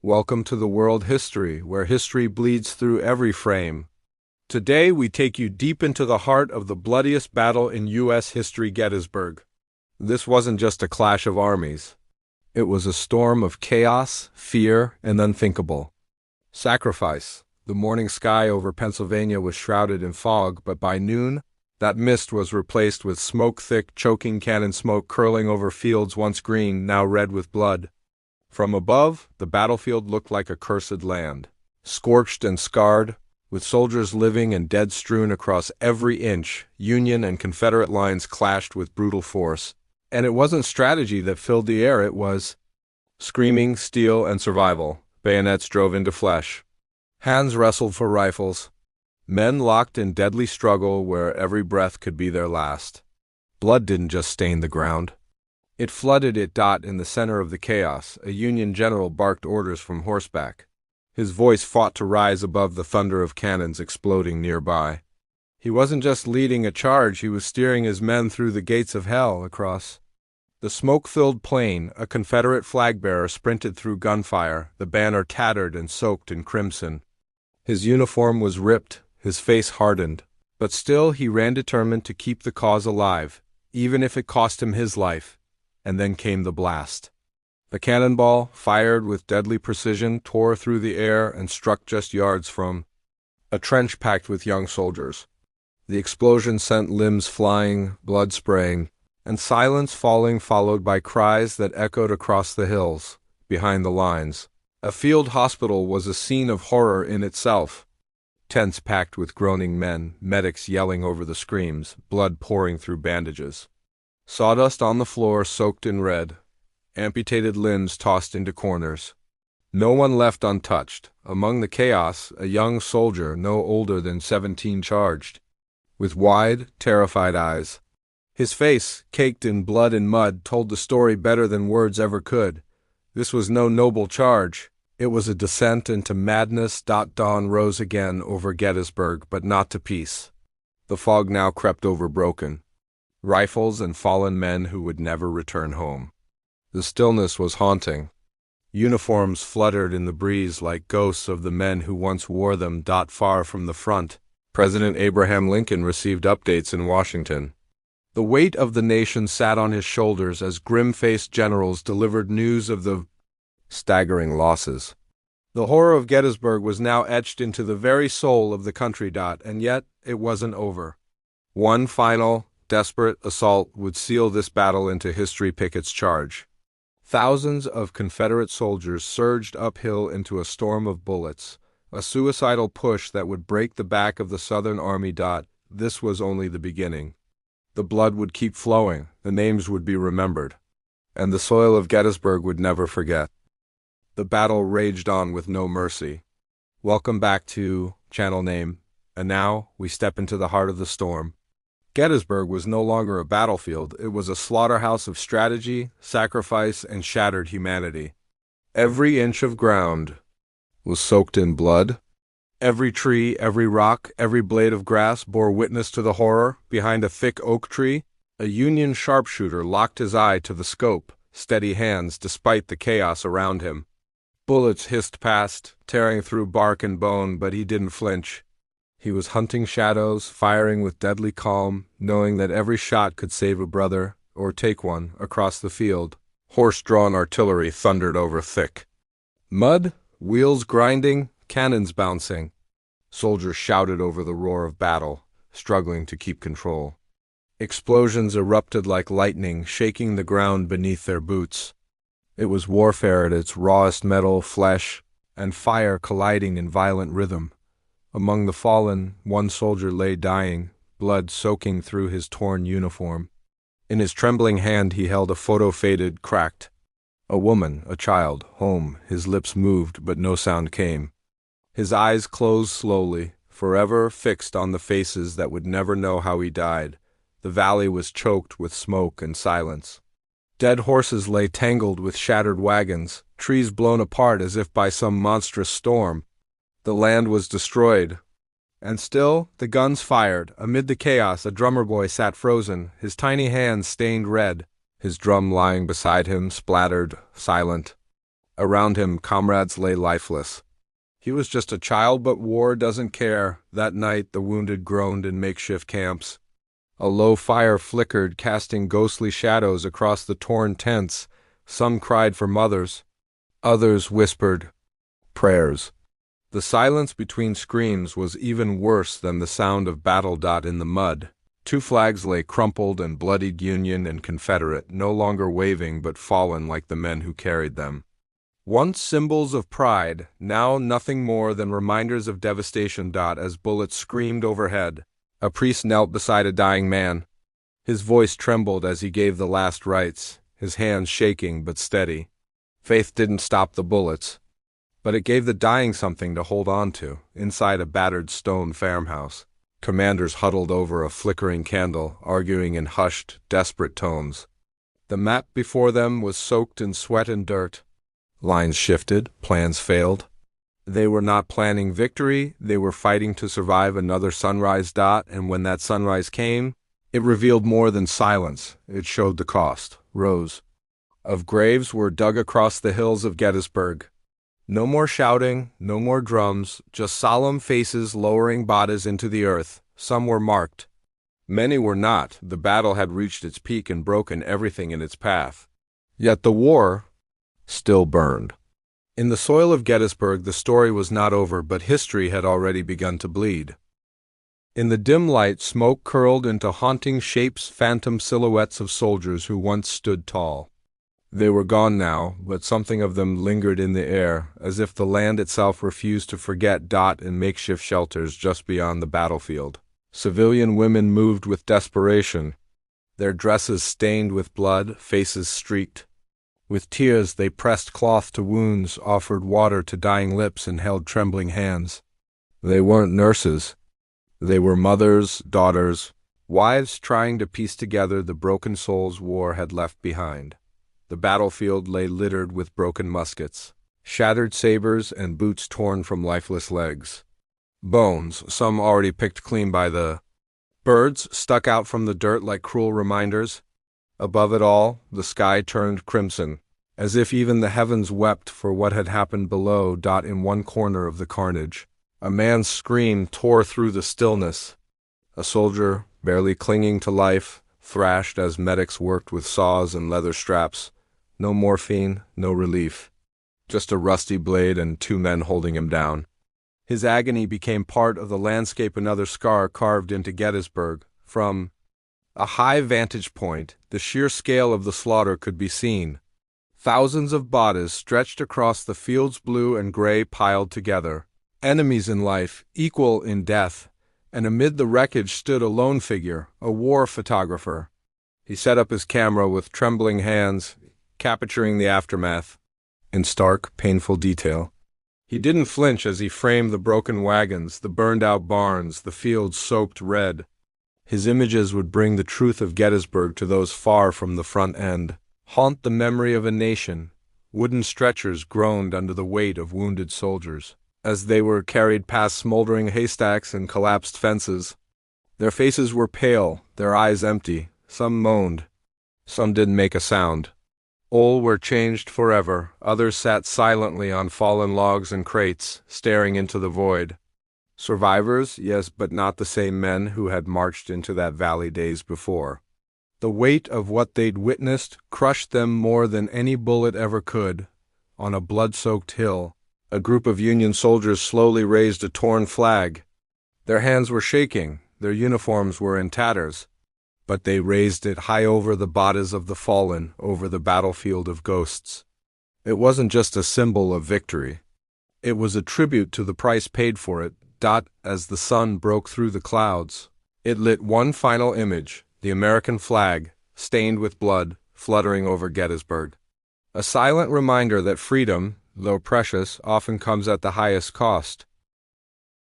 Welcome to the world history, where history bleeds through every frame. Today we take you deep into the heart of the bloodiest battle in U.S. history, Gettysburg. This wasn't just a clash of armies. It was a storm of chaos, fear, and unthinkable sacrifice. The morning sky over Pennsylvania was shrouded in fog, but by noon, that mist was replaced with smoke-thick, choking cannon smoke curling over fields once green, now red with blood. From above, the battlefield looked like a cursed land, scorched and scarred, with soldiers living and dead strewn across every inch. Union and Confederate lines clashed with brutal force. And it wasn't strategy that filled the air, it was screaming, steel, and survival. Bayonets drove into flesh. Hands wrestled for rifles. Men locked in deadly struggle where every breath could be their last. Blood didn't just stain the ground. It flooded it. In the center of the chaos, a Union general barked orders from horseback. His voice fought to rise above the thunder of cannons exploding nearby. He wasn't just leading a charge, he was steering his men through the gates of hell. Across the smoke-filled plain, a Confederate flag-bearer sprinted through gunfire, the banner tattered and soaked in crimson. His uniform was ripped, his face hardened, but still he ran, determined to keep the cause alive, even if it cost him his life. And then came the blast. The cannonball, fired with deadly precision, tore through the air and struck just yards from a trench packed with young soldiers. The explosion sent limbs flying, blood spraying, and silence falling, followed by cries that echoed across the hills, behind the lines. A field hospital was a scene of horror in itself. Tents packed with groaning men, medics yelling over the screams, blood pouring through bandages. Sawdust on the floor soaked in red, amputated limbs tossed into corners. No one left untouched. Among the chaos, a young soldier no older than 17 charged, with wide, terrified eyes. His face, caked in blood and mud, told the story better than words ever could. This was no noble charge. It was a descent into madness. Dawn rose again over Gettysburg, but not to peace. The fog now crept over broken rifles and fallen men who would never return home. The stillness was haunting. Uniforms fluttered in the breeze like ghosts of the men who once wore them. Far from the front, President Abraham Lincoln received updates in Washington. The weight of the nation sat on his shoulders as grim-faced generals delivered news of the staggering losses. The horror of Gettysburg was now etched into the very soul of the country. And yet, it wasn't over. One final, desperate assault would seal this battle into history. Pickett's charge. Thousands of Confederate soldiers surged uphill into a storm of bullets, a suicidal push that would break the back of the Southern Army. This was only the beginning. The blood would keep flowing, the names would be remembered, and the soil of Gettysburg would never forget. The battle raged on with no mercy. Welcome back to channel name, and now we step into the heart of the storm. Gettysburg was no longer a battlefield, it was a slaughterhouse of strategy, sacrifice, and shattered humanity. Every inch of ground was soaked in blood. Every tree, every rock, every blade of grass bore witness to the horror. Behind a thick oak tree, a Union sharpshooter locked his eye to the scope, steady hands despite the chaos around him. Bullets hissed past, tearing through bark and bone, but he didn't flinch. He was hunting shadows, firing with deadly calm, knowing that every shot could save a brother, or take one, across the field. Horse-drawn artillery thundered over thick mud, wheels grinding, cannons bouncing. Soldiers shouted over the roar of battle, struggling to keep control. Explosions erupted like lightning, shaking the ground beneath their boots. It was warfare at its rawest, metal, flesh, and fire colliding in violent rhythm. Among the fallen, one soldier lay dying, blood soaking through his torn uniform. In his trembling hand he held a photo, faded, cracked. A woman, a child, home. His lips moved, but no sound came. His eyes closed slowly, forever fixed on the faces that would never know how he died. The valley was choked with smoke and silence. Dead horses lay tangled with shattered wagons, trees blown apart as if by some monstrous storm. The land was destroyed. And still, the guns fired. Amid the chaos, a drummer boy sat frozen, his tiny hands stained red, his drum lying beside him, splattered, silent. Around him, comrades lay lifeless. He was just a child, but war doesn't care. That night, the wounded groaned in makeshift camps. A low fire flickered, casting ghostly shadows across the torn tents. Some cried for mothers. Others whispered prayers. The silence between screams was even worse than the sound of battle. In the mud, two flags lay crumpled and bloodied, Union and Confederate, no longer waving but fallen like the men who carried them. Once symbols of pride, now nothing more than reminders of devastation. As bullets screamed overhead, a priest knelt beside a dying man. His voice trembled as he gave the last rites, his hands shaking but steady. Faith didn't stop the bullets, but it gave the dying something to hold on to. Inside a battered stone farmhouse, commanders huddled over a flickering candle, arguing in hushed, desperate tones. The map before them was soaked in sweat and dirt. Lines shifted, plans failed. They were not planning victory, they were fighting to survive another sunrise. And when that sunrise came, it revealed more than silence. It showed the cost. Rows of graves were dug across the hills of Gettysburg. No more shouting, no more drums, just solemn faces lowering bodies into the earth. Some were marked. Many were not. The battle had reached its peak and broken everything in its path. Yet the war still burned. In the soil of Gettysburg, the story was not over, but history had already begun to bleed. In the dim light, smoke curled into haunting shapes, phantom silhouettes of soldiers who once stood tall. They were gone now, but something of them lingered in the air, as if the land itself refused to forget. In makeshift shelters just beyond the battlefield, civilian women moved with desperation, their dresses stained with blood, faces streaked. With tears they pressed cloth to wounds, offered water to dying lips, and held trembling hands. They weren't nurses. They were mothers, daughters, wives trying to piece together the broken souls war had left behind. The battlefield lay littered with broken muskets, shattered sabers, and boots torn from lifeless legs. Bones, some already picked clean by the birds, stuck out from the dirt like cruel reminders. Above it all, the sky turned crimson, as if even the heavens wept for what had happened below. In one corner of the carnage, a man's scream tore through the stillness. A soldier, barely clinging to life, thrashed as medics worked with saws and leather straps. No morphine, no relief. Just a rusty blade and two men holding him down. His agony became part of the landscape, another scar carved into Gettysburg. From a high vantage point, the sheer scale of the slaughter could be seen. Thousands of bodies stretched across the fields, blue and gray piled together. Enemies in life, equal in death. And amid the wreckage stood a lone figure, a war photographer. He set up his camera with trembling hands, capturing the aftermath in stark, painful detail. He didn't flinch as he framed the broken wagons, the burned-out barns, the fields soaked red. His images would bring the truth of Gettysburg to those far from the front end, haunt the memory of a nation. Wooden stretchers groaned under the weight of wounded soldiers as they were carried past smoldering haystacks and collapsed fences. Their faces were pale, their eyes empty. Some moaned. Some didn't make a sound. All were changed forever. Others sat silently on fallen logs and crates, staring into the void. Survivors, yes, but not the same men who had marched into that valley days before. The weight of what they'd witnessed crushed them more than any bullet ever could. On a blood-soaked hill, a group of Union soldiers slowly raised a torn flag. Their hands were shaking, their uniforms were in tatters, but they raised it high over the bodies of the fallen, over the battlefield of ghosts. It wasn't just a symbol of victory. It was a tribute to the price paid for it. As the sun broke through the clouds, it lit one final image, the American flag, stained with blood, fluttering over Gettysburg. A silent reminder that freedom, though precious, often comes at the highest cost.